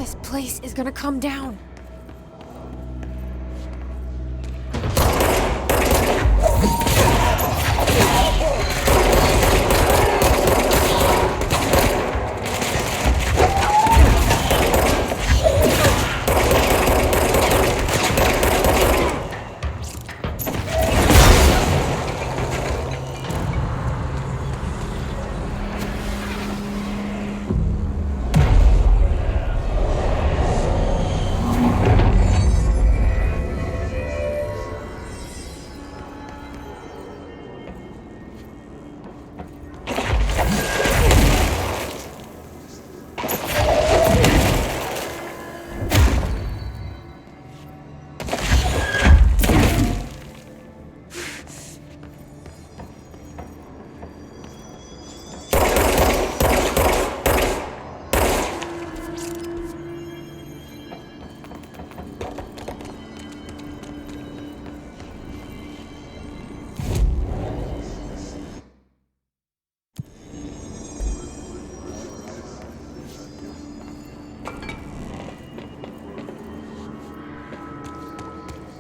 This place is gonna come down.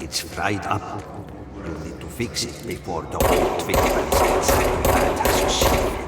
It's fried up. You need to fix it before the old victims inside the plant has seen it.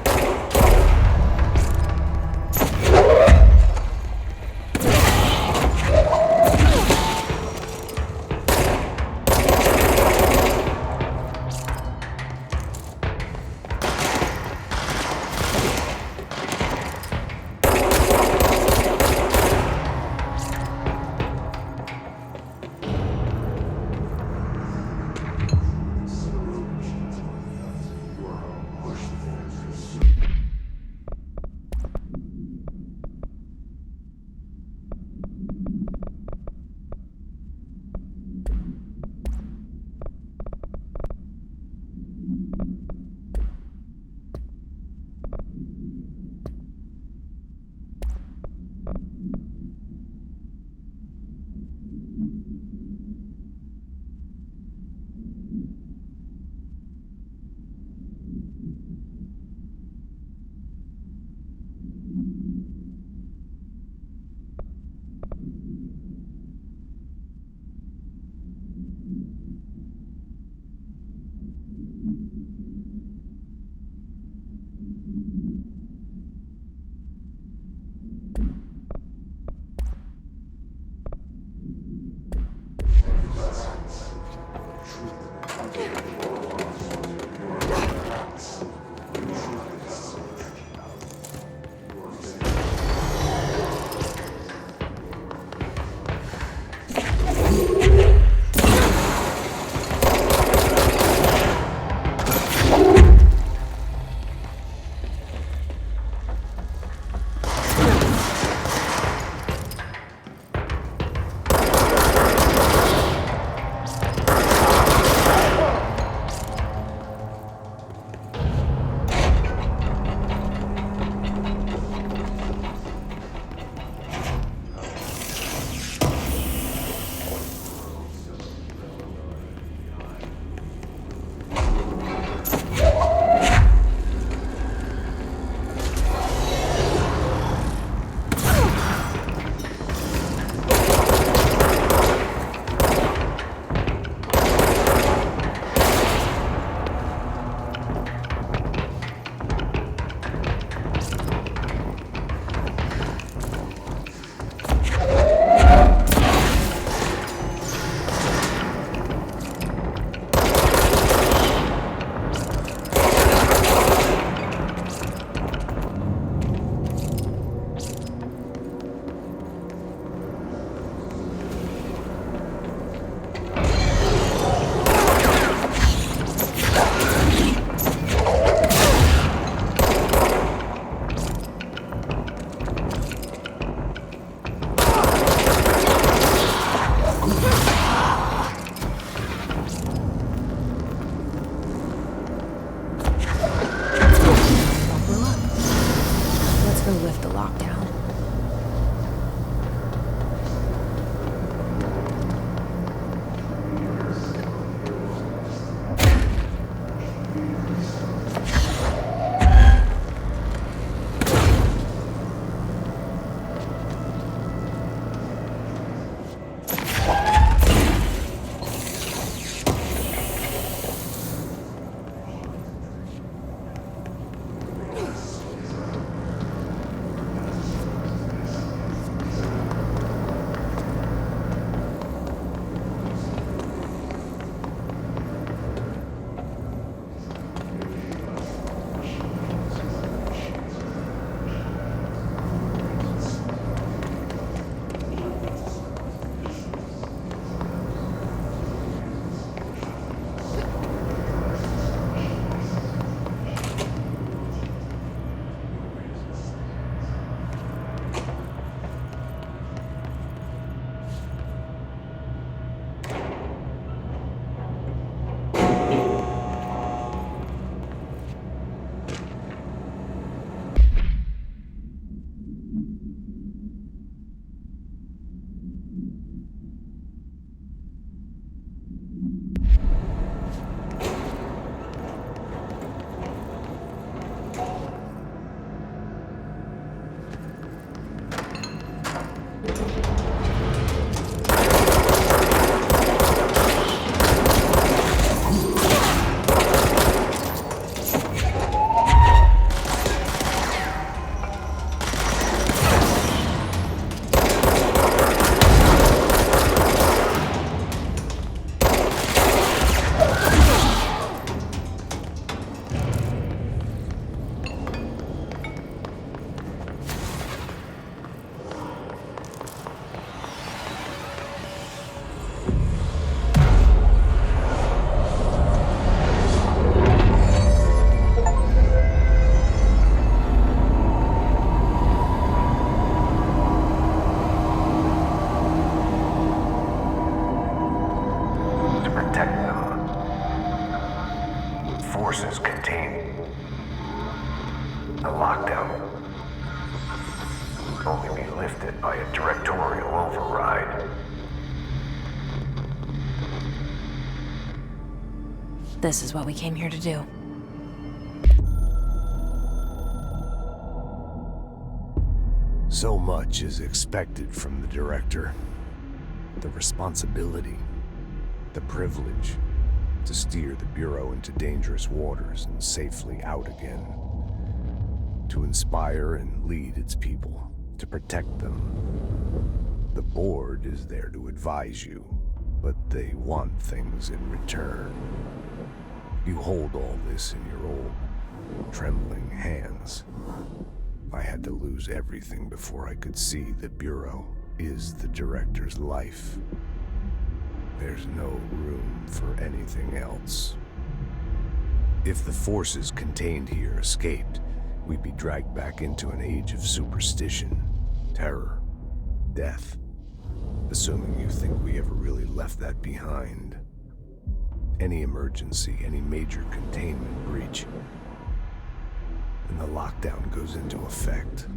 by a directorial override. This is what we came here to do. So much is expected from the director. The responsibility, the privilege to steer the Bureau into dangerous waters and safely out again. To inspire and lead its people, to protect them. The board is there to advise you, but they want things in return. You hold all this in your old, trembling hands. I had to lose everything before I could see the Bureau is the director's life. There's no room for anything else. If the forces contained here escaped, we'd be dragged back into an age of superstition, terror, death. Assuming you think we ever really left that behind. Any emergency, any major containment breach, and the lockdown goes into effect.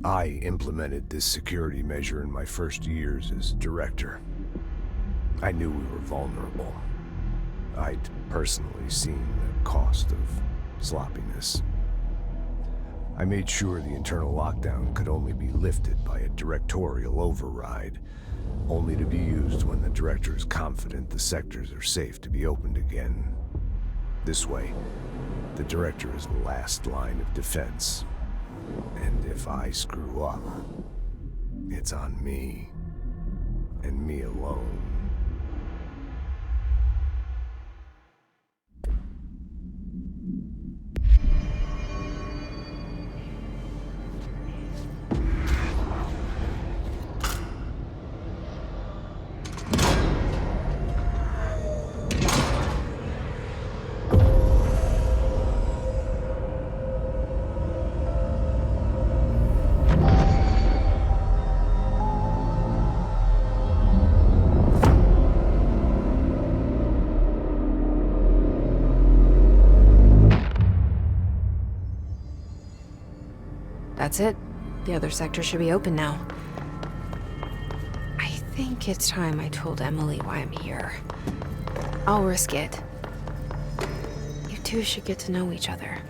I implemented this security measure in my first years as director. I knew we were vulnerable. I'd personally seen the cost of sloppiness. I made sure the internal lockdown could only be lifted by a directorial override, only to be used when the director is confident the sectors are safe to be opened again. This way, the director is the last line of defense. And if I screw up, it's on me, and me alone. That's it. The other sector should be open now. I think it's time I told Emily why I'm here. I'll risk it. You two should get to know each other.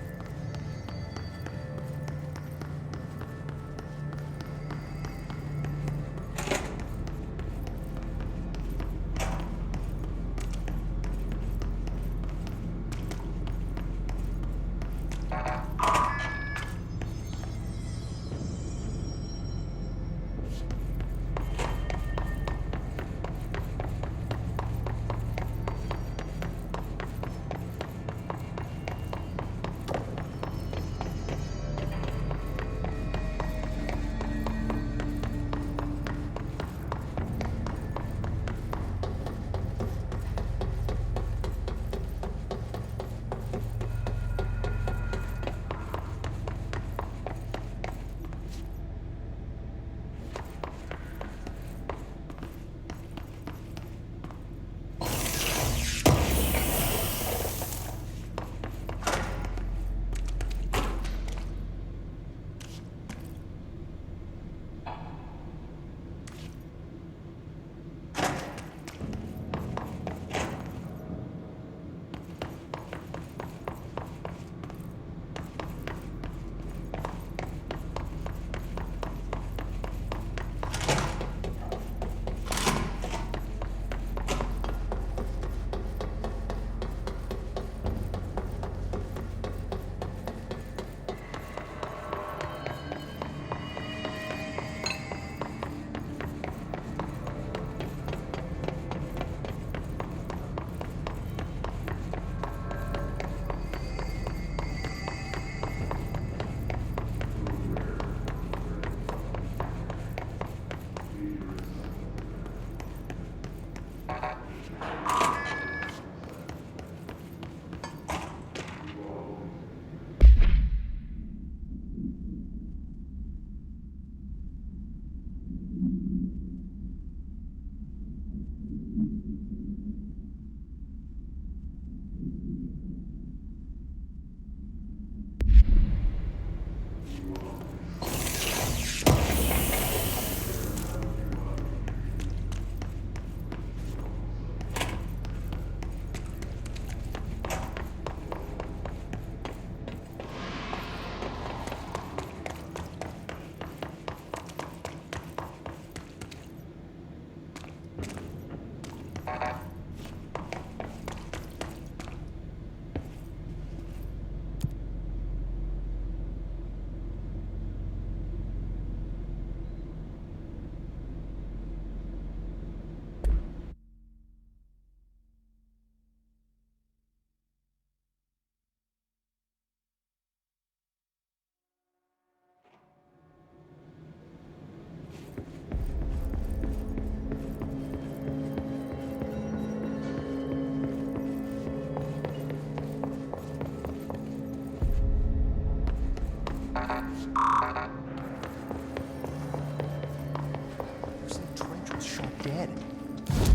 dead.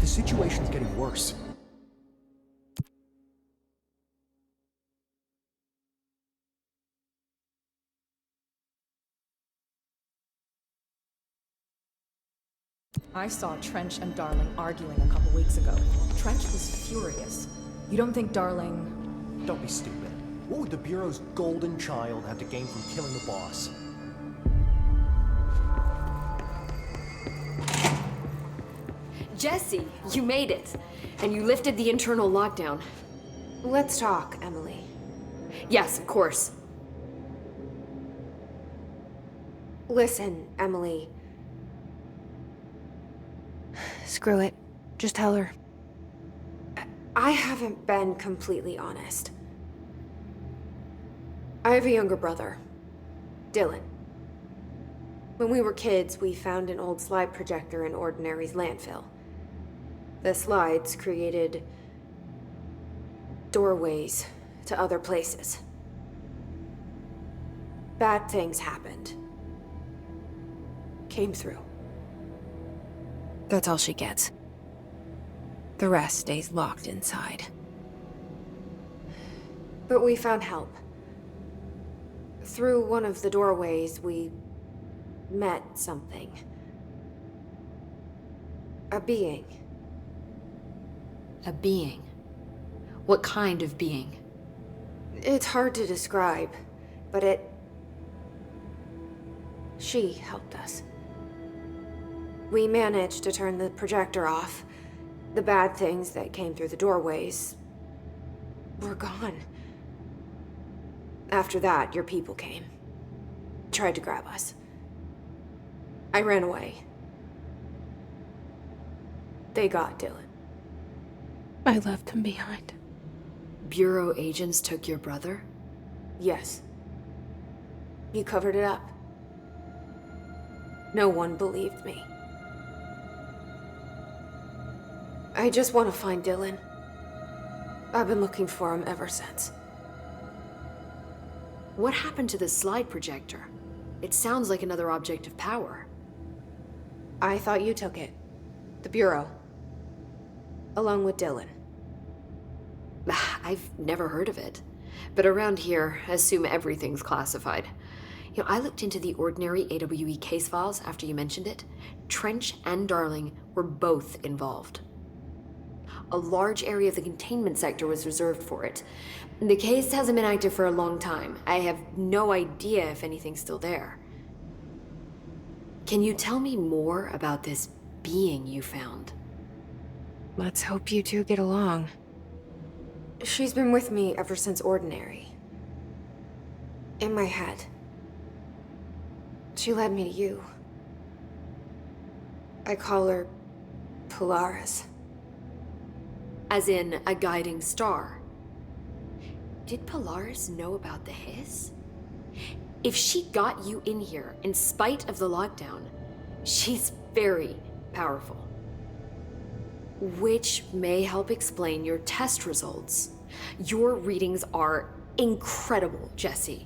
The situation's getting worse. I saw Trench and Darling arguing a couple weeks ago. Trench was furious. You don't think Darling... Don't be stupid. What would the Bureau's golden child have to gain from killing the boss? Jesse, you made it. And you lifted the internal lockdown. Let's talk, Emily. Yes, of course. Listen, Emily. Screw it. Just tell her. I haven't been completely honest. I have a younger brother, Dylan. When we were kids, we found an old slide projector in Ordinary's landfill. The slides created doorways to other places. Bad things happened. Came through. That's all she gets. The rest stays locked inside. But we found help. Through one of the doorways, we met something. A being. A being? What kind of being? It's hard to describe, but she helped us. We managed to turn the projector off. The bad things that came through the doorways were gone. After that, your people came. Tried to grab us. I ran away. They got Dylan. I left him behind. Bureau agents took your brother? Yes. You covered it up. No one believed me. I just want to find Dylan. I've been looking for him ever since. What happened to the slide projector? It sounds like another object of power. I thought you took it. The Bureau. Along with Dylan. I've never heard of it. But around here, assume everything's classified. You know, I looked into the Ordinary AWE case files after you mentioned it. Trench and Darling were both involved. A large area of the containment sector was reserved for it. The case hasn't been active for a long time. I have no idea if anything's still there. Can you tell me more about this being you found? Let's hope you two get along. She's been with me ever since Ordinary. In my head. She led me to you. I call her Polaris. As in, a guiding star. Did Polaris know about the hiss? If she got you in here in spite of the lockdown, she's very powerful. Which may help explain your test results. Your readings are incredible, Jesse.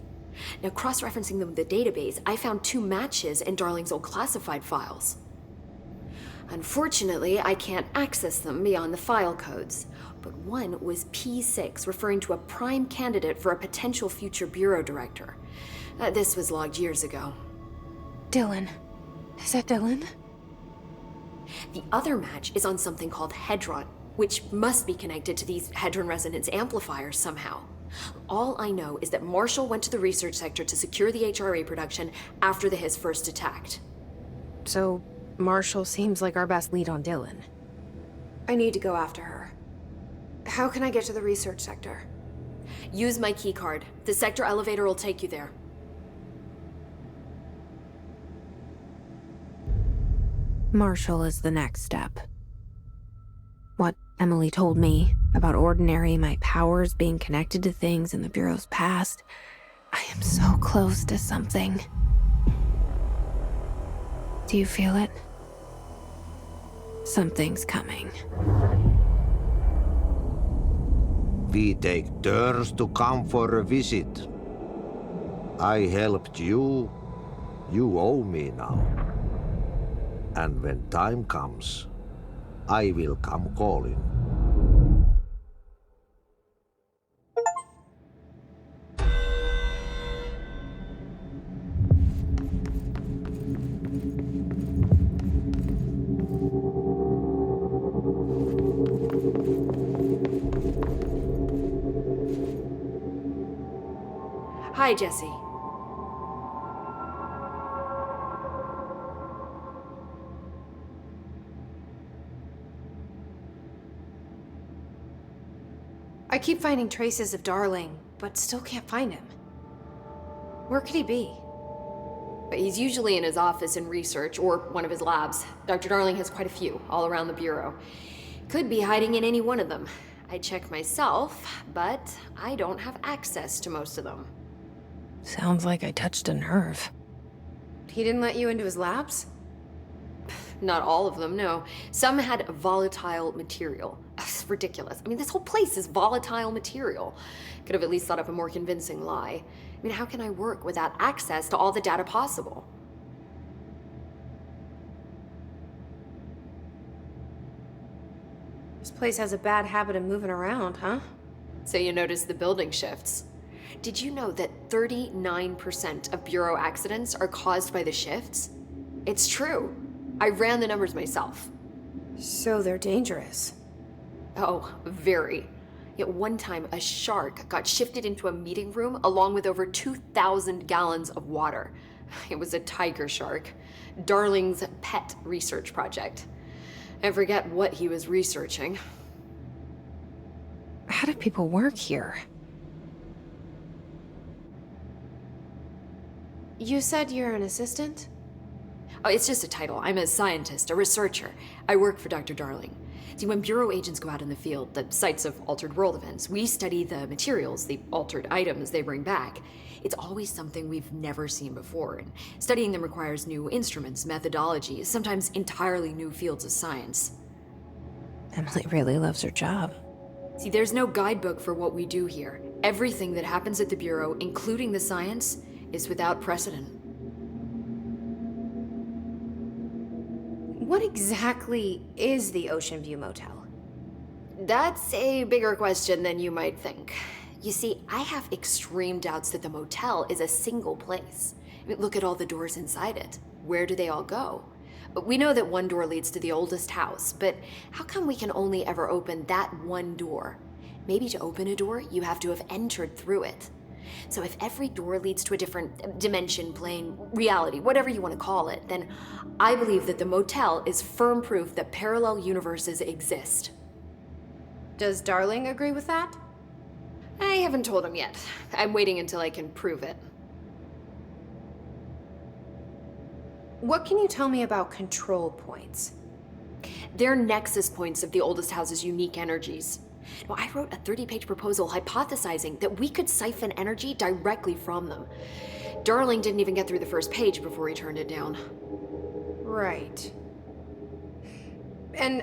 Now, cross-referencing them with the database, I found 2 matches in Darling's old classified files. Unfortunately, I can't access them beyond the file codes, but one was P6, referring to a prime candidate for a potential future bureau director. This was logged years ago. Dylan. Is that Dylan? The other match is on something called Hedron, which must be connected to these Hedron resonance amplifiers somehow. All I know is that Marshall went to the research sector to secure the HRA production after the hiss first attacked. So, Marshall seems like our best lead on Dylan. I need to go after her. How can I get to the research sector? Use my keycard. The sector elevator will take you there. Marshall is the next step. What Emily told me about Ordinary, my powers being connected to things in the Bureau's past, I am so close to something. Do you feel it? Something's coming. We take turns to come for a visit. I helped you. You owe me now. And when time comes, I will come calling. Hi, Jesse. I keep finding traces of Darling, but still can't find him. Where could he be? But he's usually in his office in research or one of his labs. Dr. Darling has quite a few all around the Bureau. Could be hiding in any one of them. I check myself, but I don't have access to most of them. Sounds like I touched a nerve. He didn't let you into his labs? Not all of them, no. Some had volatile material. It's ridiculous. I mean, this whole place is volatile material. Could have at least thought up a more convincing lie. I mean, how can I work without access to all the data possible? This place has a bad habit of moving around, huh? So you notice the building shifts. Did you know that 39% of Bureau accidents are caused by the shifts? It's true. I ran the numbers myself. So they're dangerous. Oh, very. Yet one time, a shark got shifted into a meeting room along with over 2,000 gallons of water. It was a tiger shark. Darling's pet research project. I forget what he was researching. How do people work here? You said you're an assistant? Oh, it's just a title. I'm a scientist, a researcher. I work for Dr. Darling. See, when Bureau agents go out in the field, the sites of altered world events, we study the materials, the altered items they bring back. It's always something we've never seen before, and studying them requires new instruments, methodologies, sometimes entirely new fields of science. Emily really loves her job. See, there's no guidebook for what we do here. Everything that happens at the Bureau, including the science, is without precedent. What exactly is the Ocean View Motel? That's a bigger question than you might think. You see, I have extreme doubts that the motel is a single place. I mean, look at all the doors inside it. Where do they all go? We know that one door leads to the oldest house, but how come we can only ever open that one door? Maybe to open a door, you have to have entered through it. So if every door leads to a different dimension, plane, reality, whatever you want to call it, then I believe that the motel is firm proof that parallel universes exist. Does Darling agree with that? I haven't told him yet. I'm waiting until I can prove it. What can you tell me about control points? They're nexus points of the oldest house's unique energies. Now, I wrote a 30-page proposal hypothesizing that we could siphon energy directly from them. Darling didn't even get through the first page before he turned it down. Right. And,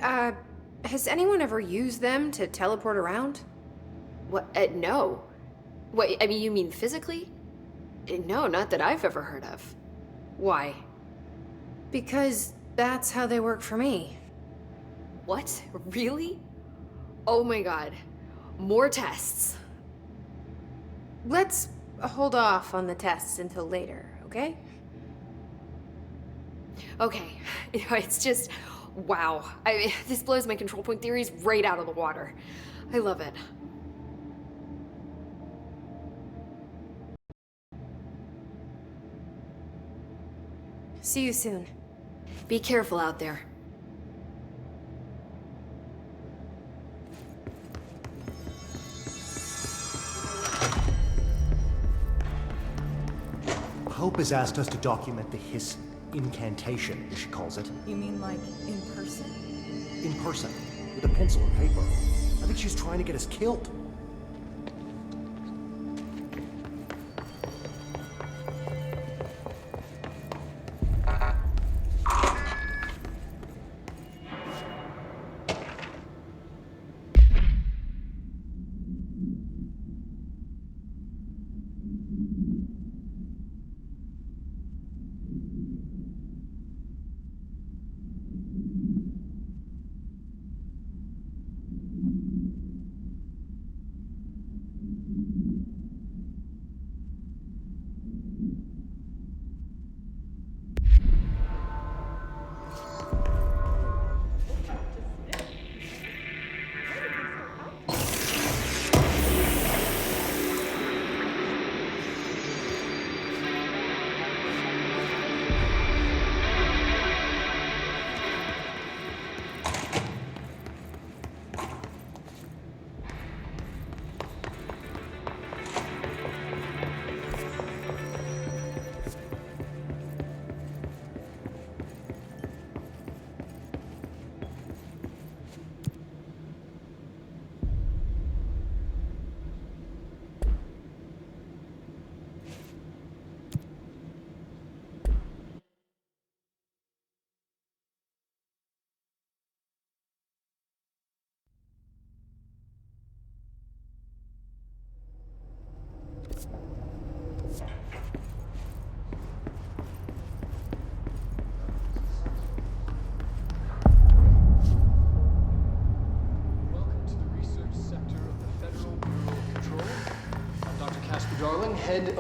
has anyone ever used them to teleport around? What? No. What, I mean, you mean physically? No, not that I've ever heard of. Why? Because that's how they work for me. What? Really? Oh my god. More tests. Let's hold off on the tests until later, okay? Okay. It's just, wow. This blows my control point theories right out of the water. I love it. See you soon. Be careful out there. Hope has asked us to document the Hiss incantation, as she calls it, You mean like in person? in person, with a pencil and paper. I think she's trying to get us killed.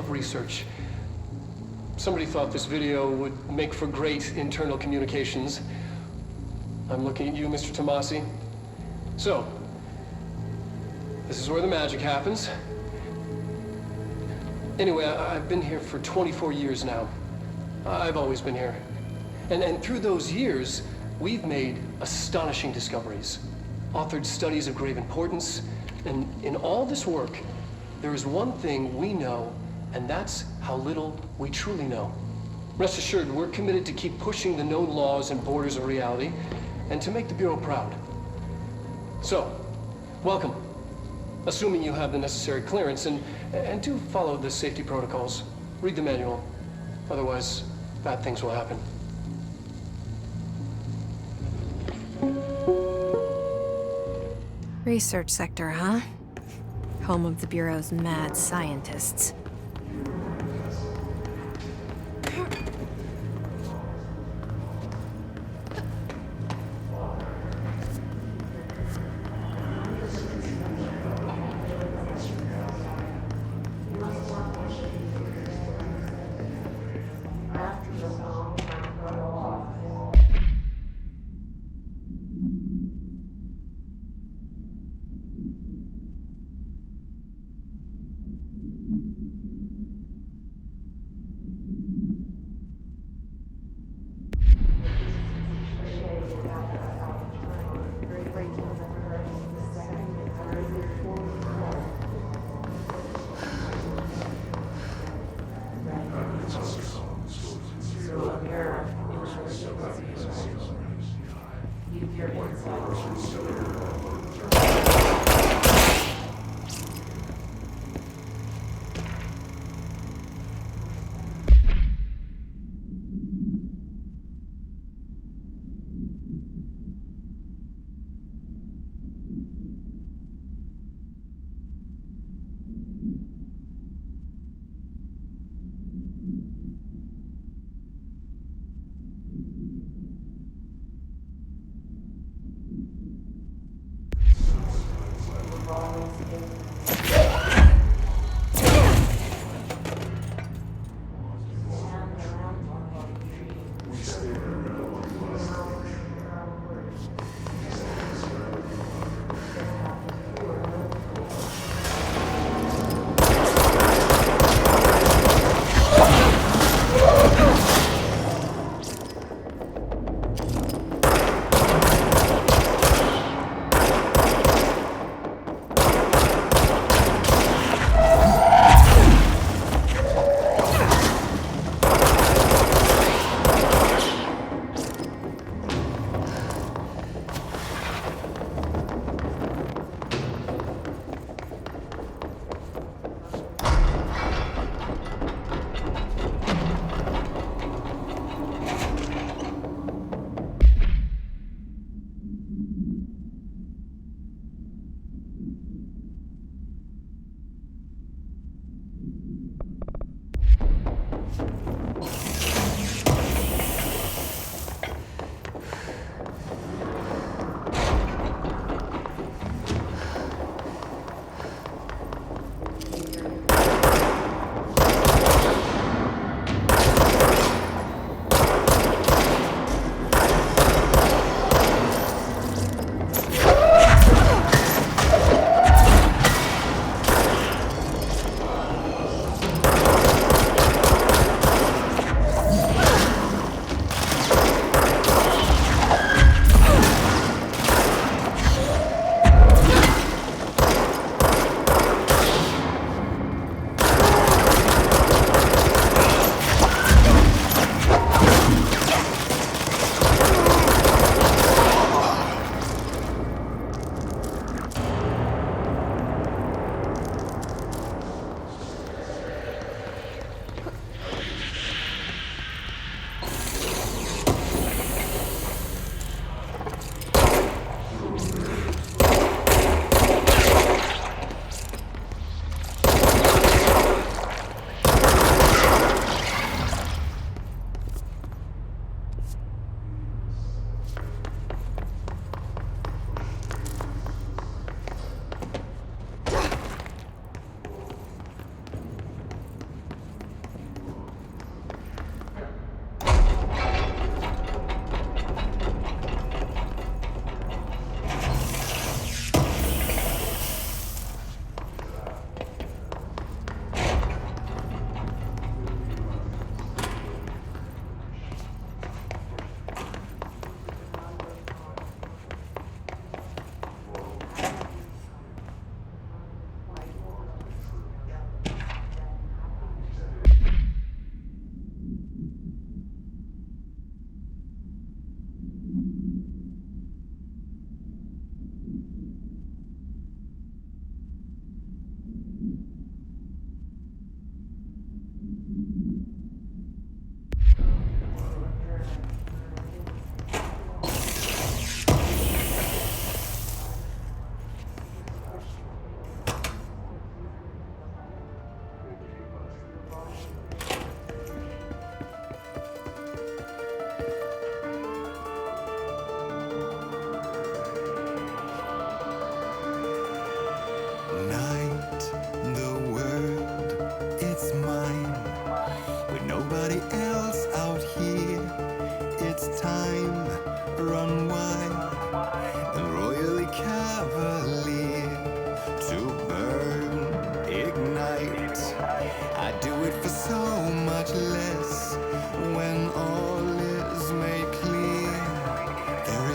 of research. Somebody thought this video would make for great internal communications. I'm looking at you, Mr. Tomasi. So, this is where the magic happens. Anyway, I've been here for 24 years now. I've always been here. And through those years, we've made astonishing discoveries, authored studies of grave importance, and in all this work, there is one thing we know, and that's how little we truly know. Rest assured, we're committed to keep pushing the known laws and borders of reality, and to make the Bureau proud. So, welcome. Assuming you have the necessary clearance, and do follow the safety protocols. Read the manual. Otherwise, bad things will happen. Research sector, huh? Home of the Bureau's mad scientists.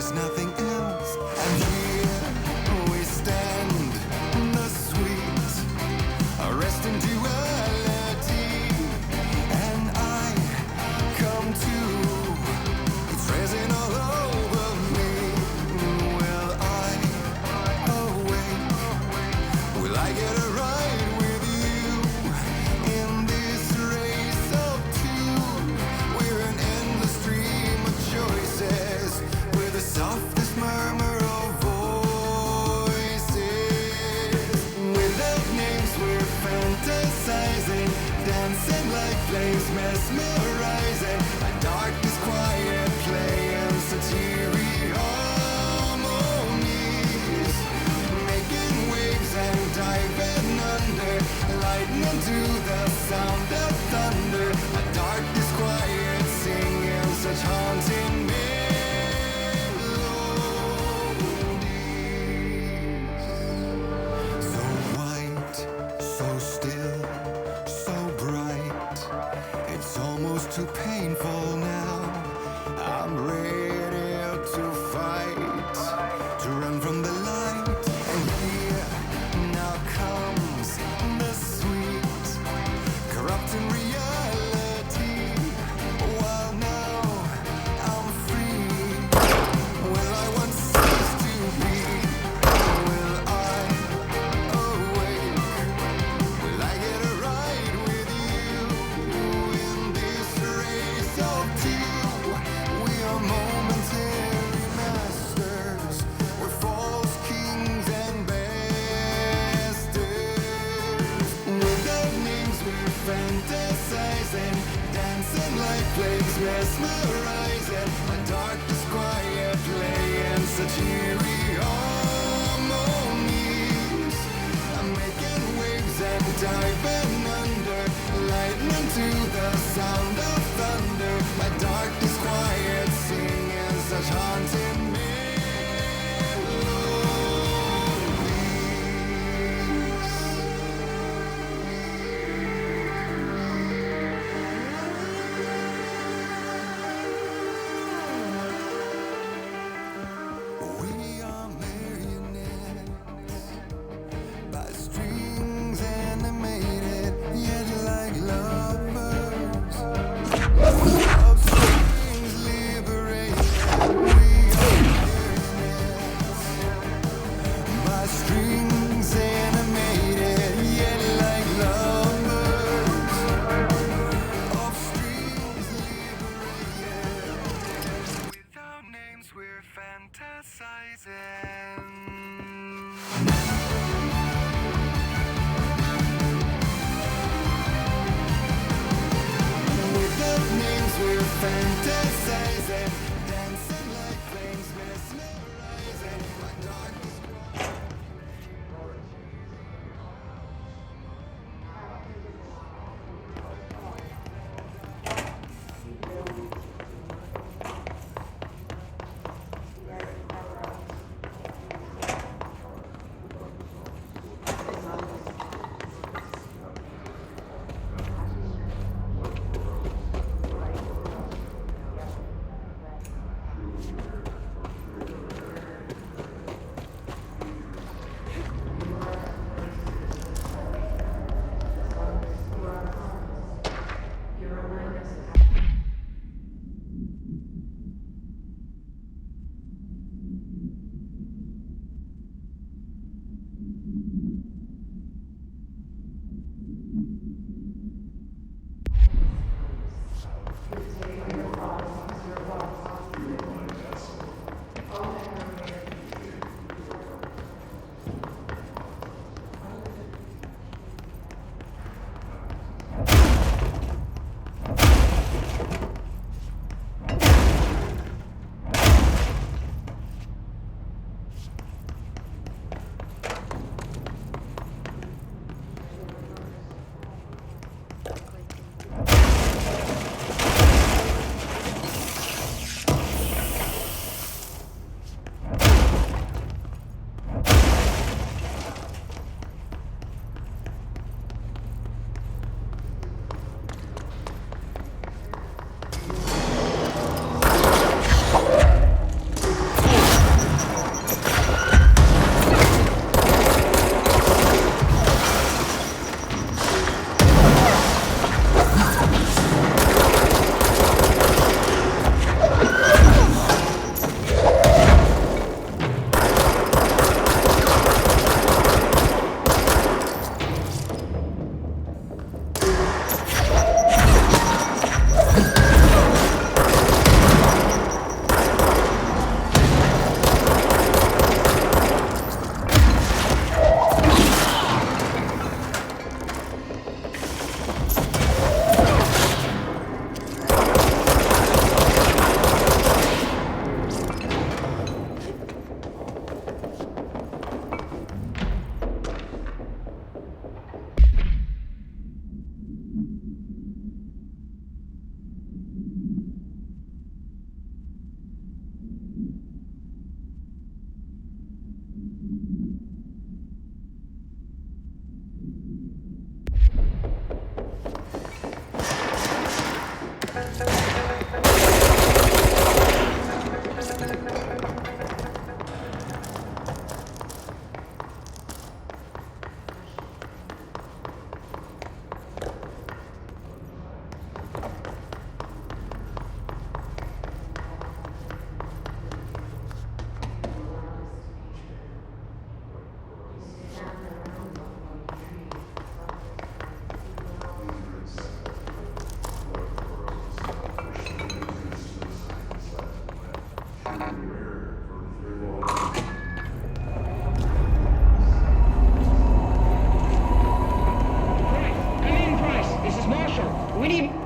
there's nothing else. And here we stand, the sweet, arresting duality. And I come to, it's resin all over me. Will I awake? Will I get a ride with you in this race of two? We're an endless stream of choices with the softest murmur of voices. Without names we're fantasizing, dancing like flames, mesmerizing. A darkness quiet playing such eerie harmonies, making waves and diving under, lightning to the sound of thunder. A darkness quiet singing such haunting melodies. So white, so still, so bright. It's almost too painful now. I'm ready to fight, to run from the light. And here now comes the sweet, corrupting reality. While now I'm free, will I once cease to be? Will I awake? Will I get a ride with you in this race of two? We are momentary masters. We're false kings and bastards. Without names we're fantasizing, dancing like flames, mesmerizing. A darkness quiet playing such eerie harmonies. I'm making waves and diving under, lightning to the sound of thunder. My darkness quiet singing such haunting melodies. We are marionettes by strings animated, yet like lovers. Of strings liberated, we are marionettes by strings animated, yet like lovers. Of strings liberated, without names we're fantasizing. Without names we're fantasizing, dancing like flames, mesmerizing. My darkness.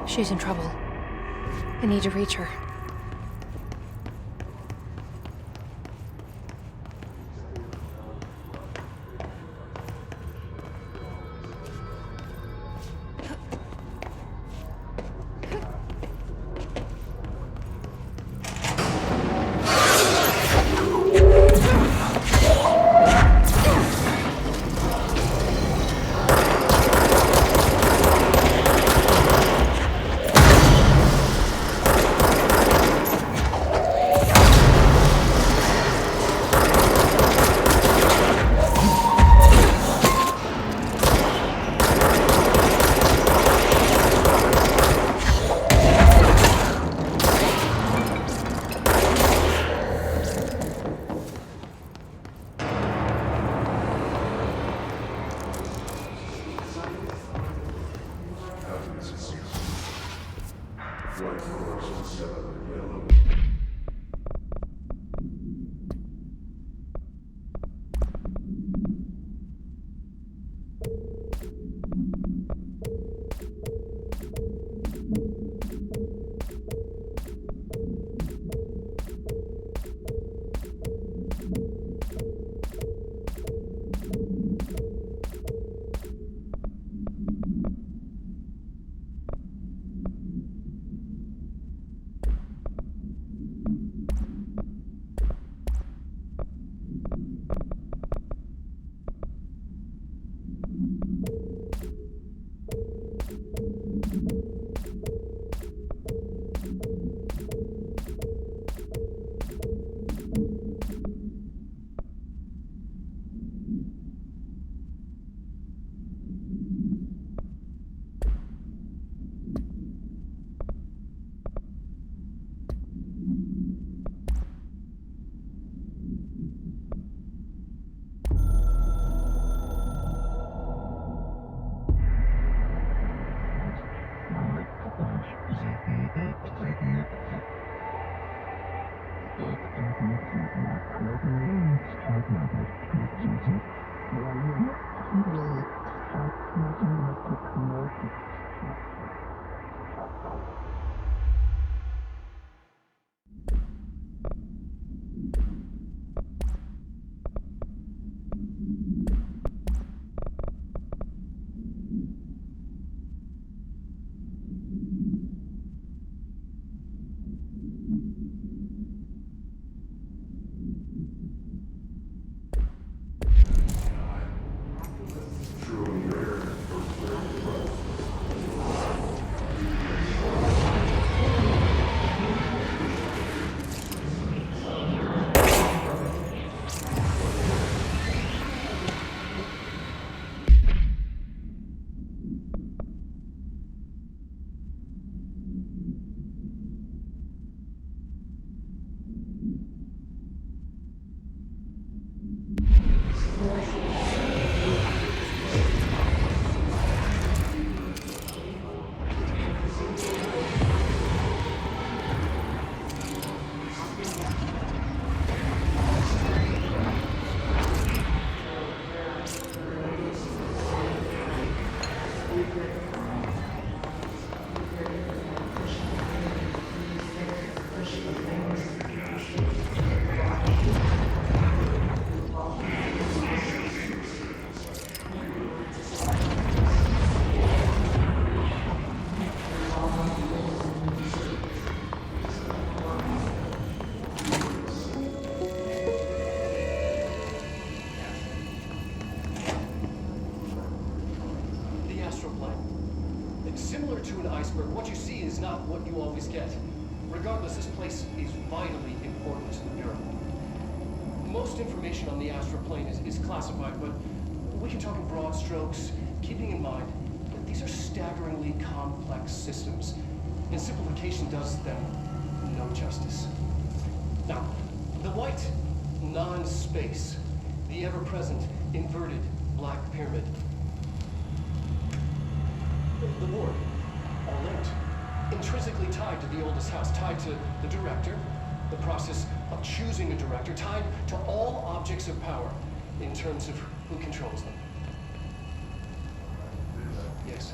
She's in trouble. I need to reach her. What you see is not what you always get. Regardless, this place is vitally important to the Bureau. Most information on the astral plane is classified, but we can talk in broad strokes, keeping in mind that these are staggeringly complex systems, and simplification does them no justice. Now, the white, non-space, the ever-present inverted black pyramid. The board, all linked, intrinsically tied to the oldest house, tied to the director, The process of choosing a director tied to all objects of power in terms of who controls them. Yes.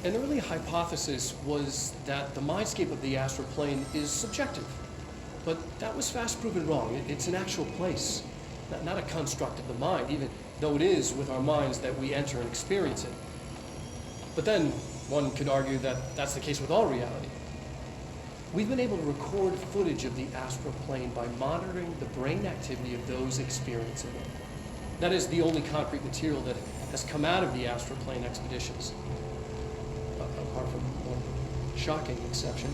An early hypothesis was that the mindscape of the astral plane is subjective, but that was fast proven wrong. It's an actual place, not a construct of the mind, even though it is with our minds that we enter and experience it. But then one could argue that that's the case with all reality. We've been able to record footage of the astral plane by monitoring the brain activity of those experiencing it. That is the only concrete material that has come out of the astral plane expeditions, apart from one shocking exception.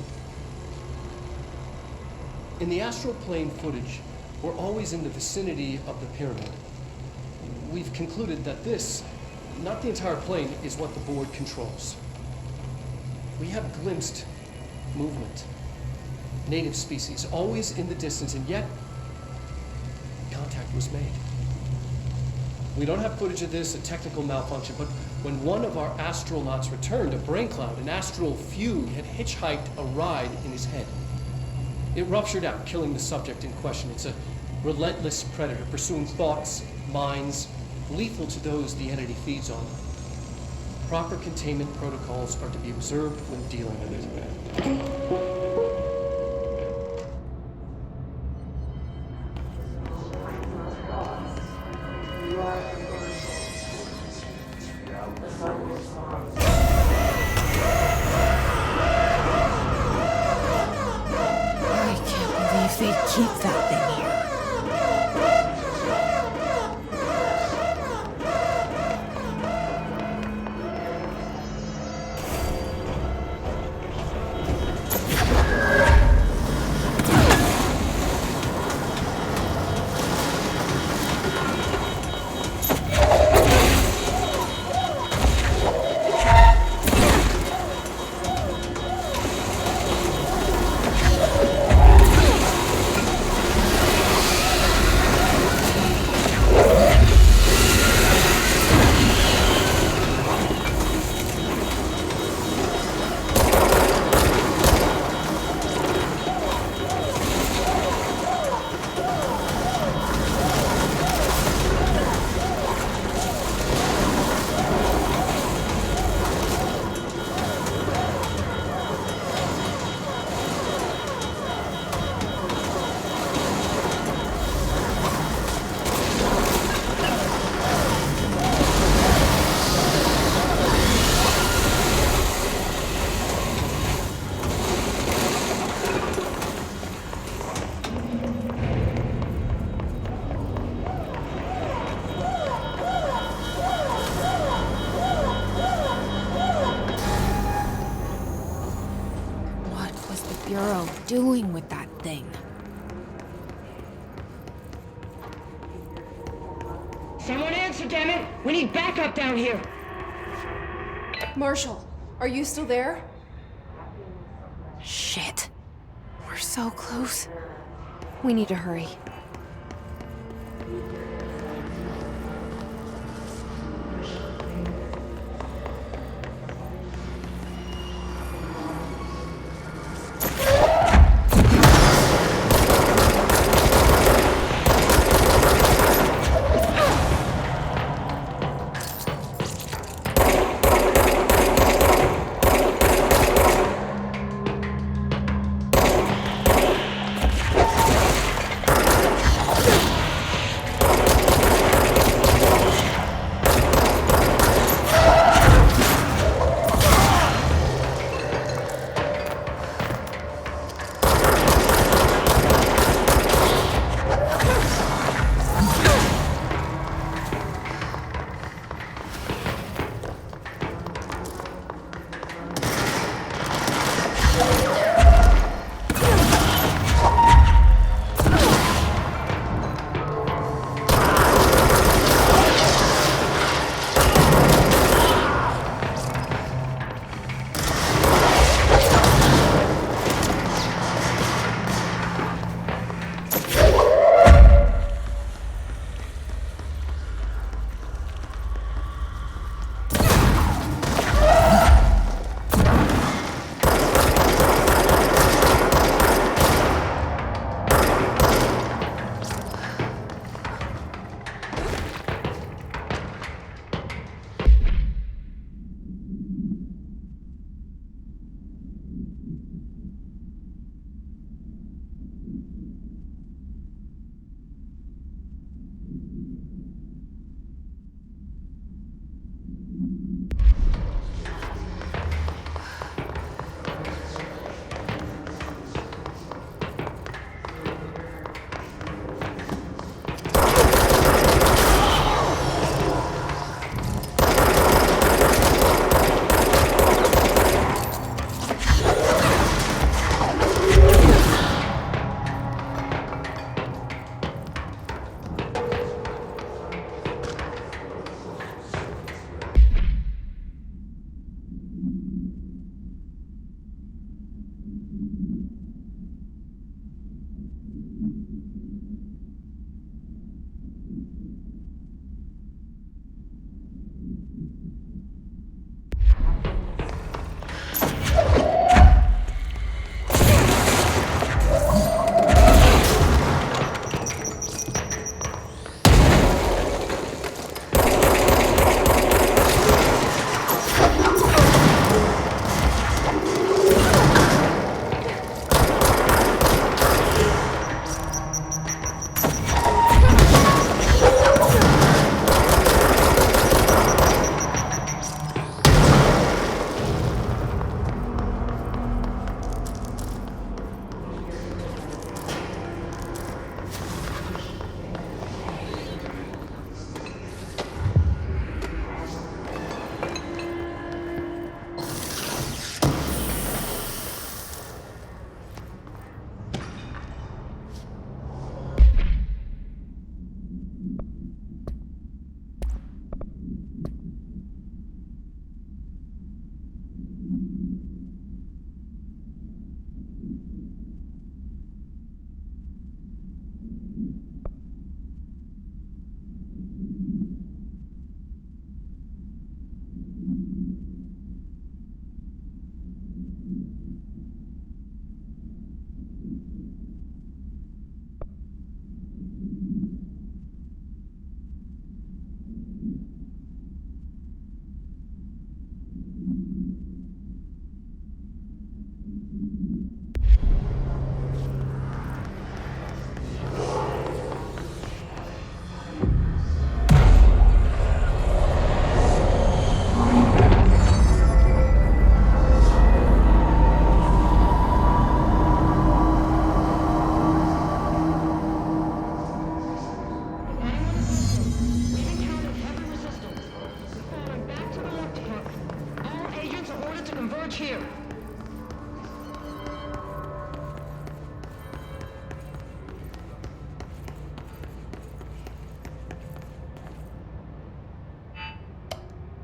In the astral plane footage, we're always in the vicinity of the pyramid. We've concluded that this, not the entire plane, is what the board controls. We have glimpsed movement, native species, always in the distance, and yet contact was made. We don't have footage of this, a technical malfunction, but when one of our astronauts returned, a brain cloud, an astral fugue, had hitchhiked a ride in his head. It ruptured out, killing the subject in question. It's a relentless predator, pursuing thoughts, minds, lethal to those the entity feeds on. Proper containment protocols are to be observed when dealing with it. They'd keep that thing here. doing with that thing? Someone answer, damn it! We need backup down here! Marshall, are you still there? Shit. We're so close. We need to hurry.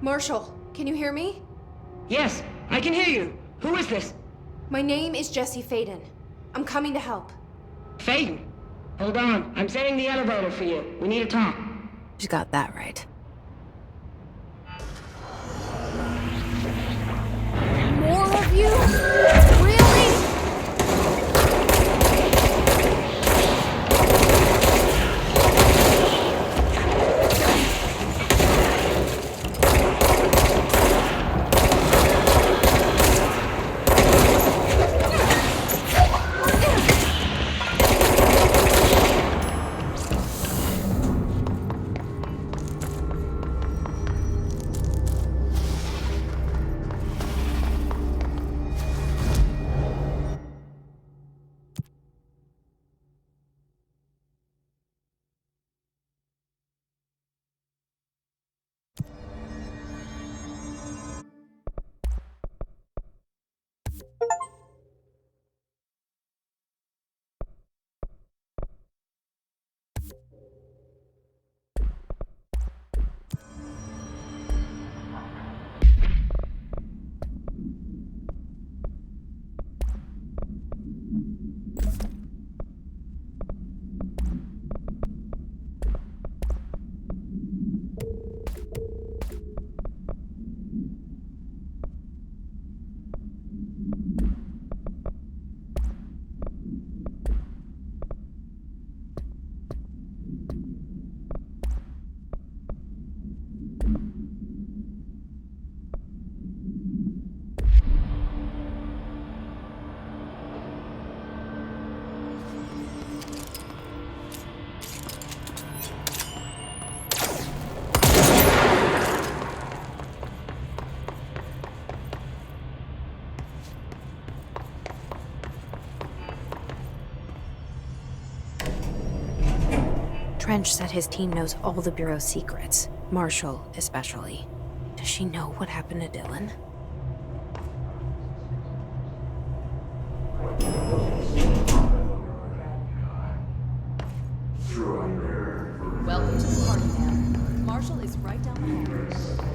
Marshall, can you hear me? Yes, I can hear you. Who is this? My name is Jesse Faden. I'm coming to help. Faden. Hold on, I'm setting the elevator for you. We need to talk. She got that right. More of you? Really? Trench said his team knows all the Bureau's secrets, Marshall especially. Does she know what happened to Dylan? Welcome to the party, man. Marshall is right down the hall.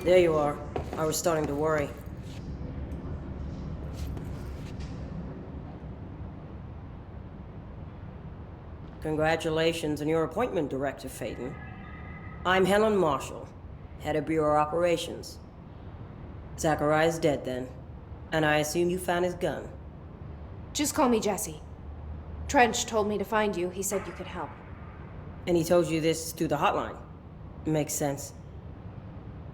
There you are. I was starting to worry. Congratulations on your appointment, Director Faden. I'm Helen Marshall, head of Bureau Operations. Zachariah's dead then, and I assume you found his gun. Just call me Jesse. Trench told me to find you. He said you could help. And he told you this through the hotline. Makes sense.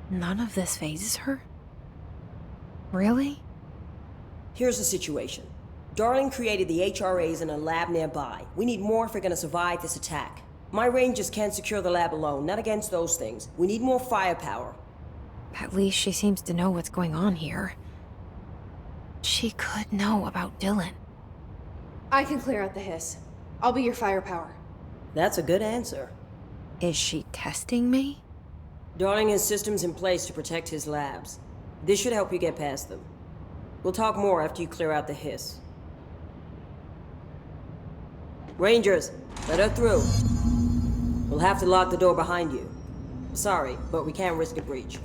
None of this phases her? Really? Here's the situation. Darling created the HRAs in a lab nearby. We need more if we're gonna survive this attack. My rangers can't secure the lab alone, not against those things. We need more firepower. At least she seems to know what's going on here. She could know about Dylan. I can clear out the hiss. I'll be your firepower. That's a good answer. Is she testing me? Darling has systems in place to protect his labs. This should help you get past them. We'll talk more after you clear out the hiss. Rangers, let her through. We'll have to lock the door behind you. Sorry, but we can't risk a breach.